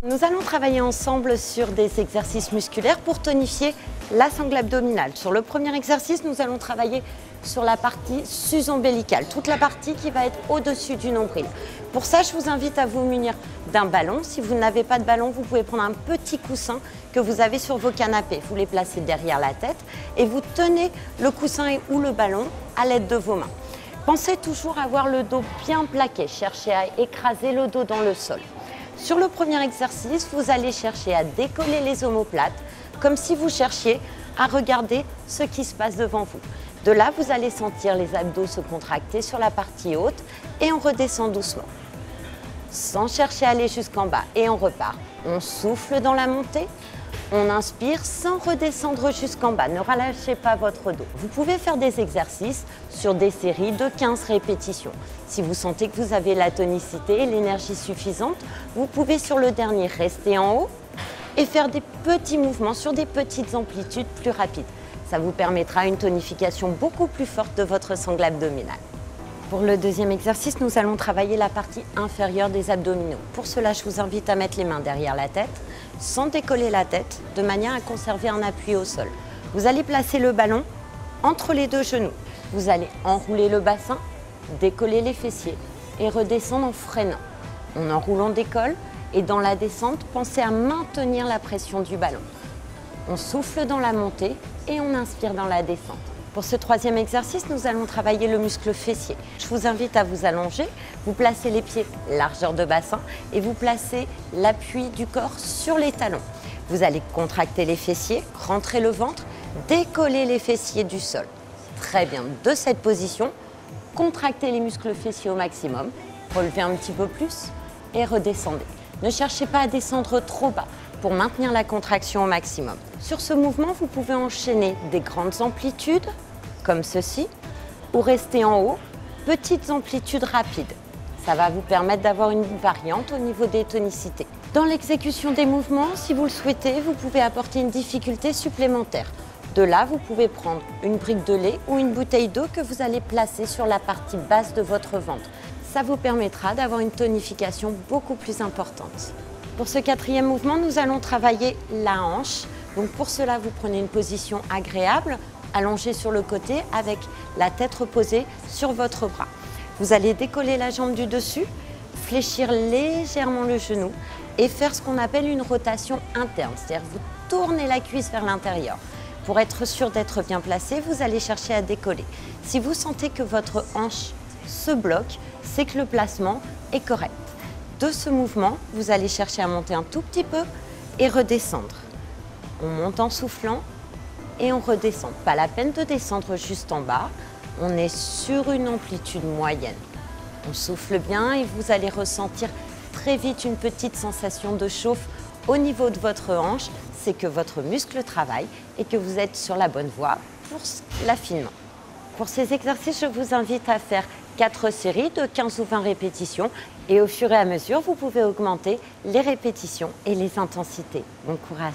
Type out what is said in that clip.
Nous allons travailler ensemble sur des exercices musculaires pour tonifier la sangle abdominale. Sur le premier exercice, nous allons travailler sur la partie sus-ombilicale, toute la partie qui va être au-dessus du nombril. Pour ça, je vous invite à vous munir d'un ballon. Si vous n'avez pas de ballon, vous pouvez prendre un petit coussin que vous avez sur vos canapés. Vous les placez derrière la tête et vous tenez le coussin ou le ballon à l'aide de vos mains. Pensez toujours à avoir le dos bien plaqué. Cherchez à écraser le dos dans le sol. Sur le premier exercice, vous allez chercher à décoller les omoplates, comme si vous cherchiez à regarder ce qui se passe devant vous. De là, vous allez sentir les abdos se contracter sur la partie haute et on redescend doucement. Sans chercher à aller jusqu'en bas et on repart. On souffle dans la montée, on inspire sans redescendre jusqu'en bas. Ne relâchez pas votre dos. Vous pouvez faire des exercices sur des séries de 15 répétitions. Si vous sentez que vous avez la tonicité et l'énergie suffisante, vous pouvez sur le dernier rester en haut et faire des petits mouvements sur des petites amplitudes plus rapides. Ça vous permettra une tonification beaucoup plus forte de votre sangle abdominale. Pour le deuxième exercice, nous allons travailler la partie inférieure des abdominaux. Pour cela, je vous invite à mettre les mains derrière la tête, sans décoller la tête, de manière à conserver un appui au sol. Vous allez placer le ballon entre les deux genoux. Vous allez enrouler le bassin, décoller les fessiers et redescendre en freinant. On enroule, on décolle et dans la descente, pensez à maintenir la pression du ballon. On souffle dans la montée et on inspire dans la descente. Pour ce troisième exercice, nous allons travailler le muscle fessier. Je vous invite à vous allonger, vous placez les pieds largeur de bassin et vous placez l'appui du corps sur les talons. Vous allez contracter les fessiers, rentrer le ventre, décoller les fessiers du sol. Très bien, de cette position, contractez les muscles fessiers au maximum, relevez un petit peu plus et redescendez. Ne cherchez pas à descendre trop bas pour maintenir la contraction au maximum. Sur ce mouvement, vous pouvez enchaîner des grandes amplitudes, comme ceci, ou rester en haut, petites amplitudes rapides. Ça va vous permettre d'avoir une variante au niveau des tonicités. Dans l'exécution des mouvements, si vous le souhaitez, vous pouvez apporter une difficulté supplémentaire. De là, vous pouvez prendre une brique de lait ou une bouteille d'eau que vous allez placer sur la partie basse de votre ventre. Ça vous permettra d'avoir une tonification beaucoup plus importante. Pour ce quatrième mouvement, nous allons travailler la hanche. Donc pour cela, vous prenez une position agréable, allongée sur le côté avec la tête reposée sur votre bras. Vous allez décoller la jambe du dessus, fléchir légèrement le genou et faire ce qu'on appelle une rotation interne. C'est-à-dire vous tournez la cuisse vers l'intérieur. Pour être sûr d'être bien placé, vous allez chercher à décoller. Si vous sentez que votre hanche se bloque, c'est que le placement est correct. De ce mouvement, vous allez chercher à monter un tout petit peu et redescendre. On monte en soufflant et on redescend. Pas la peine de descendre juste en bas, on est sur une amplitude moyenne. On souffle bien et vous allez ressentir très vite une petite sensation de chauffe au niveau de votre hanche. C'est que votre muscle travaille et que vous êtes sur la bonne voie pour l'affinement. Pour ces exercices, je vous invite à faire 4 séries de 15 ou 20 répétitions et au fur et à mesure, vous pouvez augmenter les répétitions et les intensités. Bon courage!